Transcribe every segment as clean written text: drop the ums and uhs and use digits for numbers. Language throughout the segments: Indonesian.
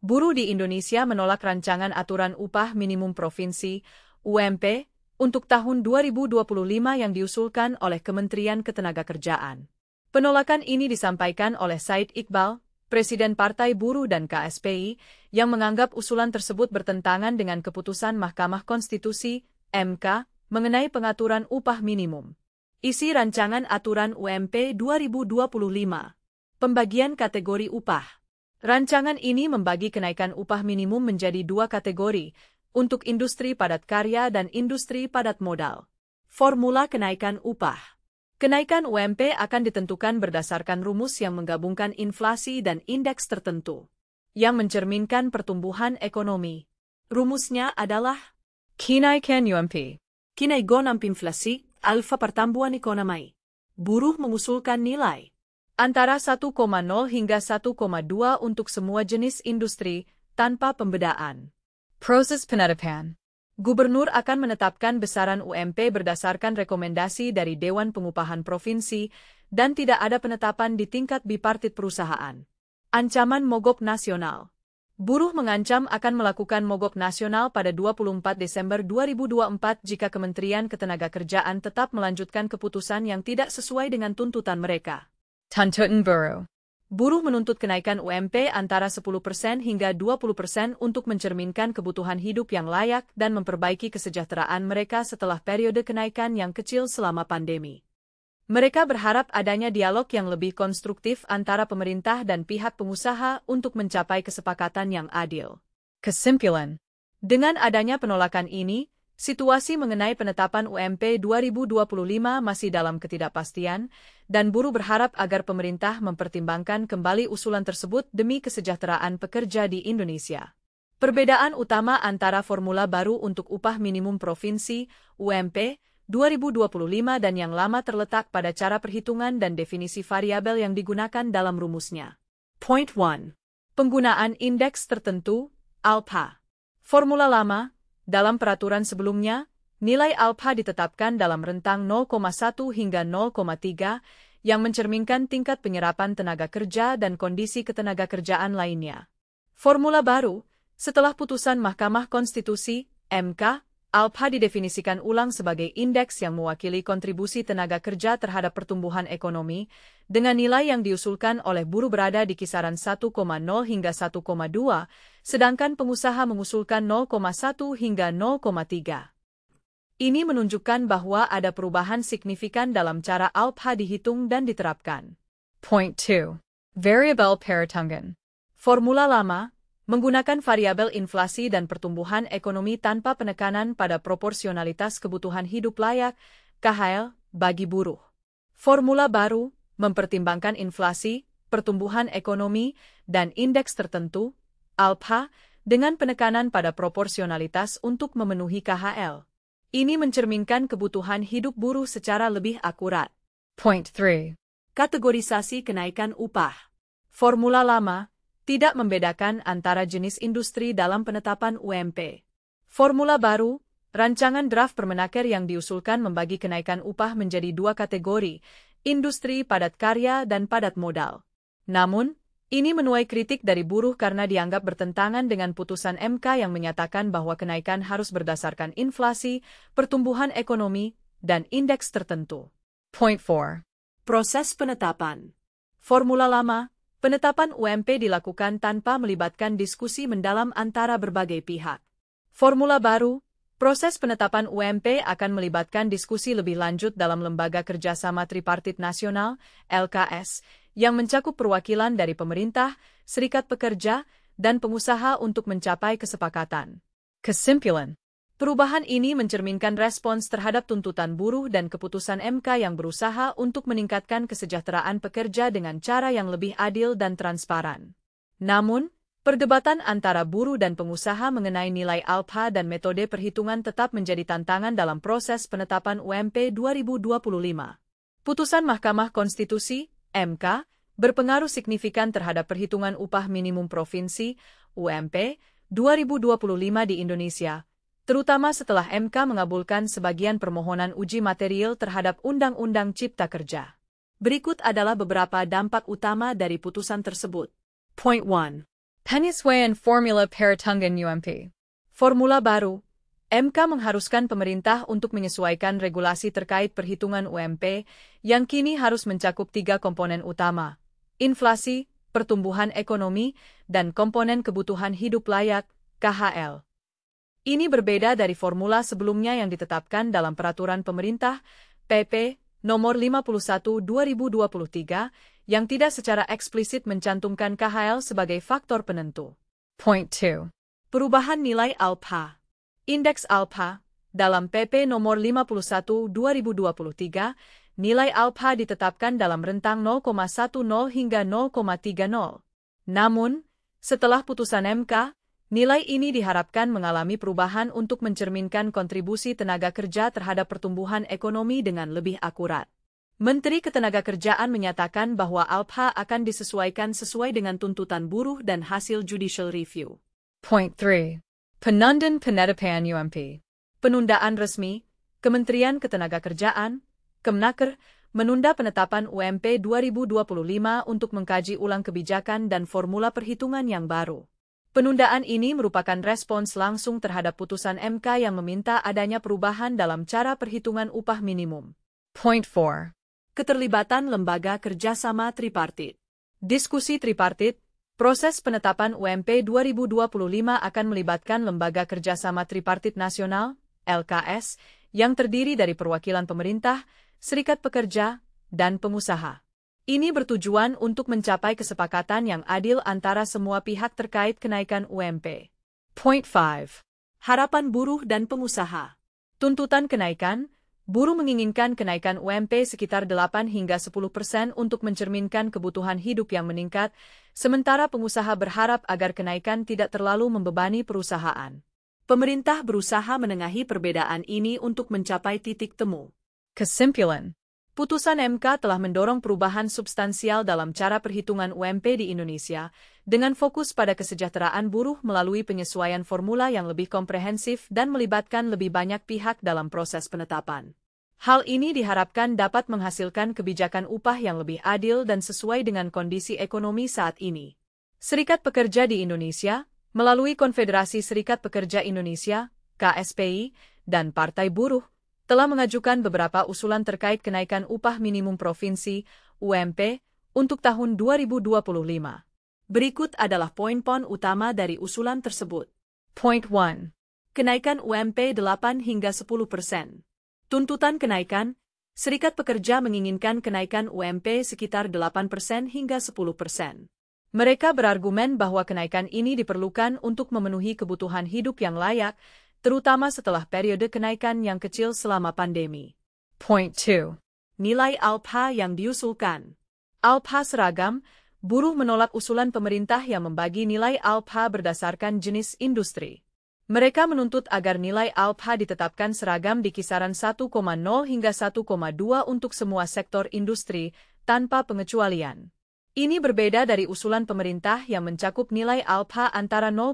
Buruh di Indonesia menolak rancangan aturan upah minimum provinsi, UMP, untuk tahun 2025 yang diusulkan oleh Kementerian Ketenagakerjaan. Penolakan ini disampaikan oleh Said Iqbal, Presiden Partai Buruh dan KSPI, yang menganggap usulan tersebut bertentangan dengan keputusan Mahkamah Konstitusi, MK, mengenai pengaturan upah minimum. Isi rancangan aturan UMP 2025. Pembagian kategori upah. Rancangan ini membagi kenaikan upah minimum menjadi dua kategori, untuk industri padat karya dan industri padat modal. Formula kenaikan upah. Kenaikan UMP akan ditentukan berdasarkan rumus yang menggabungkan inflasi dan indeks tertentu, yang mencerminkan pertumbuhan ekonomi. Rumusnya adalah Kinaikan UMP, Kinaigon Inflasi, Alfa Pertumbuhan Ekonomi. Buruh mengusulkan nilai antara 1,0 hingga 1,2 untuk semua jenis industri, tanpa pembedaan. Proses penetapan. Gubernur akan menetapkan besaran UMP berdasarkan rekomendasi dari Dewan Pengupahan Provinsi dan tidak ada penetapan di tingkat bipartit perusahaan. Ancaman mogok nasional. Buruh mengancam akan melakukan mogok nasional pada 24 Desember 2024 jika Kementerian Ketenagakerjaan tetap melanjutkan keputusan yang tidak sesuai dengan tuntutan mereka. Tuntutan Buruh. Buruh menuntut kenaikan UMP antara 10% hingga 20% untuk mencerminkan kebutuhan hidup yang layak dan memperbaiki kesejahteraan mereka setelah periode kenaikan yang kecil selama pandemi. Mereka berharap adanya dialog yang lebih konstruktif antara pemerintah dan pihak pengusaha untuk mencapai kesepakatan yang adil. Kesimpulan. Dengan adanya penolakan ini, situasi mengenai penetapan UMP 2025 masih dalam ketidakpastian, dan buruh berharap agar pemerintah mempertimbangkan kembali usulan tersebut demi kesejahteraan pekerja di Indonesia. Perbedaan utama antara formula baru untuk upah minimum provinsi, UMP, 2025 dan yang lama terletak pada cara perhitungan dan definisi variabel yang digunakan dalam rumusnya. Point 1. Penggunaan indeks tertentu, ALPA. Formula lama. Dalam peraturan sebelumnya, nilai ALPA ditetapkan dalam rentang 0,1 hingga 0,3 yang mencerminkan tingkat penyerapan tenaga kerja dan kondisi ketenagakerjaan lainnya. Formula baru, setelah putusan Mahkamah Konstitusi, MK, ALPA didefinisikan ulang sebagai indeks yang mewakili kontribusi tenaga kerja terhadap pertumbuhan ekonomi, dengan nilai yang diusulkan oleh buruh berada di kisaran 1,0 hingga 1,2, sedangkan pengusaha mengusulkan 0,1 hingga 0,3. Ini menunjukkan bahwa ada perubahan signifikan dalam cara ALPA dihitung dan diterapkan. Point 2. Variable perhitungan. Formula lama, menggunakan variabel inflasi dan pertumbuhan ekonomi tanpa penekanan pada proporsionalitas kebutuhan hidup layak, KHL, bagi buruh. Formula baru, mempertimbangkan inflasi, pertumbuhan ekonomi, dan indeks tertentu, ALPA, dengan penekanan pada proporsionalitas untuk memenuhi KHL. Ini mencerminkan kebutuhan hidup buruh secara lebih akurat. Point 3. Kategorisasi kenaikan upah. Formula lama, tidak membedakan antara jenis industri dalam penetapan UMP. Formula baru, rancangan draft Permenaker yang diusulkan membagi kenaikan upah menjadi dua kategori, industri padat karya dan padat modal. Namun, ini menuai kritik dari buruh karena dianggap bertentangan dengan putusan MK yang menyatakan bahwa kenaikan harus berdasarkan inflasi, pertumbuhan ekonomi, dan indeks tertentu. Point 4. Proses penetapan. Formula lama, penetapan UMP dilakukan tanpa melibatkan diskusi mendalam antara berbagai pihak. Formula baru, proses penetapan UMP akan melibatkan diskusi lebih lanjut dalam Lembaga Kerjasama Tripartit Nasional, LKS, yang mencakup perwakilan dari pemerintah, serikat pekerja, dan pengusaha untuk mencapai kesepakatan. Kesimpulan. Perubahan ini mencerminkan respons terhadap tuntutan buruh dan keputusan MK yang berusaha untuk meningkatkan kesejahteraan pekerja dengan cara yang lebih adil dan transparan. Namun, perdebatan antara buruh dan pengusaha mengenai nilai ALPA dan metode perhitungan tetap menjadi tantangan dalam proses penetapan UMP 2025. Putusan Mahkamah Konstitusi, MK, berpengaruh signifikan terhadap perhitungan upah minimum provinsi, UMP, 2025 di Indonesia, terutama setelah MK mengabulkan sebagian permohonan uji material terhadap Undang-Undang Cipta Kerja. Berikut adalah beberapa dampak utama dari putusan tersebut. Point 1. Penyesuaian Formula Perhitungan UMP. Formula baru. MK mengharuskan pemerintah untuk menyesuaikan regulasi terkait perhitungan UMP yang kini harus mencakup 3 komponen utama: inflasi, pertumbuhan ekonomi, dan komponen kebutuhan hidup layak, KHL. Ini berbeda dari formula sebelumnya yang ditetapkan dalam Peraturan Pemerintah, PP, Nomor 51/2023, yang tidak secara eksplisit mencantumkan KHL sebagai faktor penentu. Point 2. Perubahan nilai alpha. Indeks alpha. Dalam PP Nomor 51/2023, nilai alpha ditetapkan dalam rentang 0,10 hingga 0,30. Namun, setelah putusan MK, nilai ini diharapkan mengalami perubahan untuk mencerminkan kontribusi tenaga kerja terhadap pertumbuhan ekonomi dengan lebih akurat. Menteri Ketenagakerjaan menyatakan bahwa alpha akan disesuaikan sesuai dengan tuntutan buruh dan hasil judicial review. Point 3. Penundaan penetapan UMP. Penundaan resmi. Kementerian Ketenagakerjaan, Kemnaker, menunda penetapan UMP 2025 untuk mengkaji ulang kebijakan dan formula perhitungan yang baru. Penundaan ini merupakan respons langsung terhadap putusan MK yang meminta adanya perubahan dalam cara perhitungan upah minimum. Point 4. Keterlibatan lembaga kerjasama tripartit. Diskusi tripartit, proses penetapan UMP 2025 akan melibatkan lembaga kerjasama tripartit nasional, LKS, yang terdiri dari perwakilan pemerintah, serikat pekerja, dan pengusaha. Ini bertujuan untuk mencapai kesepakatan yang adil antara semua pihak terkait kenaikan UMP. Point 5. Harapan buruh dan pengusaha. Tuntutan kenaikan, buruh menginginkan kenaikan UMP sekitar 8 hingga 10% untuk mencerminkan kebutuhan hidup yang meningkat, sementara pengusaha berharap agar kenaikan tidak terlalu membebani perusahaan. Pemerintah berusaha menengahi perbedaan ini untuk mencapai titik temu. Kesimpulan. Putusan MK telah mendorong perubahan substansial dalam cara perhitungan UMP di Indonesia, dengan fokus pada kesejahteraan buruh melalui penyesuaian formula yang lebih komprehensif dan melibatkan lebih banyak pihak dalam proses penetapan. Hal ini diharapkan dapat menghasilkan kebijakan upah yang lebih adil dan sesuai dengan kondisi ekonomi saat ini. Serikat Pekerja di Indonesia, melalui Konfederasi Serikat Pekerja Indonesia, KSPI, dan Partai Buruh, telah mengajukan beberapa usulan terkait kenaikan upah minimum provinsi, UMP, untuk tahun 2025. Berikut adalah poin-poin utama dari usulan tersebut. Point 1. Kenaikan UMP 8 hingga 10%. Tuntutan kenaikan, Serikat Pekerja menginginkan kenaikan UMP sekitar 8% hingga 10%. Mereka berargumen bahwa kenaikan ini diperlukan untuk memenuhi kebutuhan hidup yang layak, terutama setelah periode kenaikan yang kecil selama pandemi. Point 2. Nilai alpha yang diusulkan. Alpha seragam, buruh menolak usulan pemerintah yang membagi nilai alpha berdasarkan jenis industri. Mereka menuntut agar nilai alpha ditetapkan seragam di kisaran 1,0 hingga 1,2 untuk semua sektor industri, tanpa pengecualian. Ini berbeda dari usulan pemerintah yang mencakup nilai alpha antara 0,2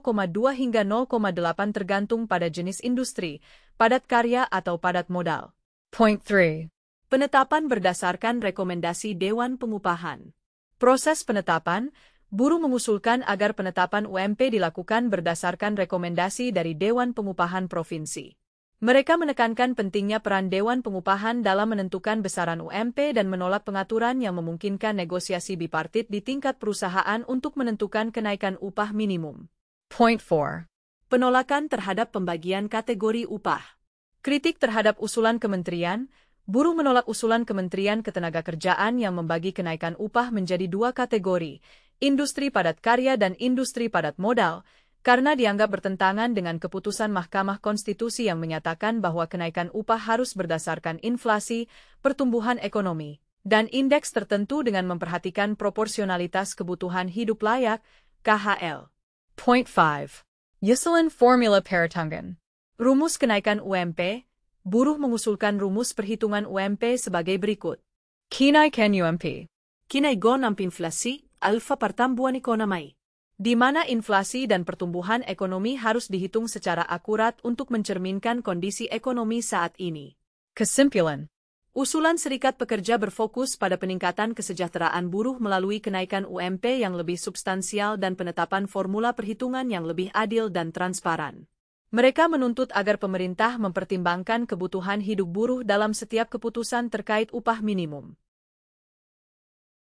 hingga 0,8 tergantung pada jenis industri, padat karya atau padat modal. Point 3. Penetapan berdasarkan rekomendasi Dewan Pengupahan. Proses penetapan, buruh mengusulkan agar penetapan UMP dilakukan berdasarkan rekomendasi dari Dewan Pengupahan Provinsi. Mereka menekankan pentingnya peran Dewan Pengupahan dalam menentukan besaran UMP dan menolak pengaturan yang memungkinkan negosiasi bipartit di tingkat perusahaan untuk menentukan kenaikan upah minimum. Point 4. Penolakan terhadap pembagian kategori upah. Kritik terhadap usulan kementerian, buruh menolak usulan Kementerian Ketenagakerjaan yang membagi kenaikan upah menjadi 2 kategori, industri padat karya dan industri padat modal, karena dianggap bertentangan dengan keputusan Mahkamah Konstitusi yang menyatakan bahwa kenaikan upah harus berdasarkan inflasi, pertumbuhan ekonomi, dan indeks tertentu dengan memperhatikan proporsionalitas kebutuhan hidup layak, KHL. Point 5. Usulan Formula Perhitungan. Rumus kenaikan UMP, buruh mengusulkan rumus perhitungan UMP sebagai berikut. Kinaikan UMP. Kinaigon ang inflasi, alpha pertambuhan ekonomi. Di mana inflasi dan pertumbuhan ekonomi harus dihitung secara akurat untuk mencerminkan kondisi ekonomi saat ini. Kesimpulan. Usulan Serikat Pekerja berfokus pada peningkatan kesejahteraan buruh melalui kenaikan UMP yang lebih substansial dan penetapan formula perhitungan yang lebih adil dan transparan. Mereka menuntut agar pemerintah mempertimbangkan kebutuhan hidup buruh dalam setiap keputusan terkait upah minimum.